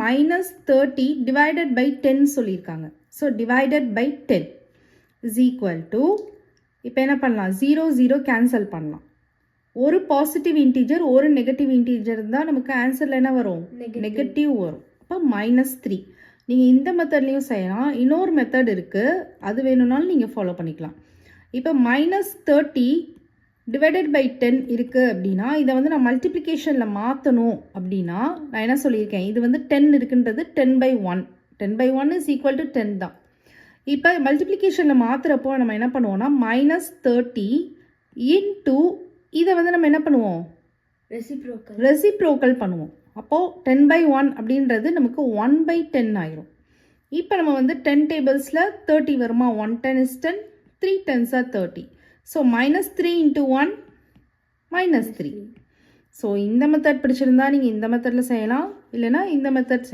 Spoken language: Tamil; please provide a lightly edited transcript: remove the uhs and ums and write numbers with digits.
மைனஸ் 30 டிவைடட் பை 10 சொல்லியிருக்காங்க. So divided by 10 is equal to, இப்போ என்ன பண்ணலாம், 0 0 கேன்சல் பண்ணலாம். ஒரு பாசிட்டிவ் இன்டீஜர் ஒரு நெகட்டிவ் இன்டீஜர் தான் நமக்கு ஆன்சரில் என்ன வரும், நெகட்டிவ் வரும். அப்போ -3. நீங்கள் இந்த மெத்தட்லேயும் செய்யலாம். இன்னொரு மெத்தட் இருக்குது, அது வேணும்னாலும் நீங்கள் ஃபாலோ பண்ணிக்கலாம். இப்போ -30 டிவைடட் பை 10 இருக்குது அப்படின்னா இதை வந்து நான் மல்டிப்ளிகேஷனில் மாற்றணும் அப்படின்னா நான் என்ன சொல்லியிருக்கேன், இது வந்து 10 இருக்குன்றது 10/1. 10/1 இஸ் ஈக்குவல் டு 10 தான். இப்போ மல்டிப்ளிகேஷனில் மாற்றுறப்போ நம்ம என்ன பண்ணுவோம்னா -30 இன்டூ இதை வந்து நம்ம என்ன பண்ணுவோம், ரெசிப்ரோக்கல் பண்ணுவோம். அப்போது 10/1 அப்படின்றது நமக்கு 1/10 ஆயிரும். இப்போ நம்ம வந்து 10 டேபிள்ஸில் 30 வருமா, 1 10 is 10, 3 10s are 30. So -3 into 1 -3. So இந்த மெத்தட் பிடிச்சிருந்தா நீங்கள் இந்த மெத்தடில் செய்யலாம், இல்லைனா இந்த மெத்தட்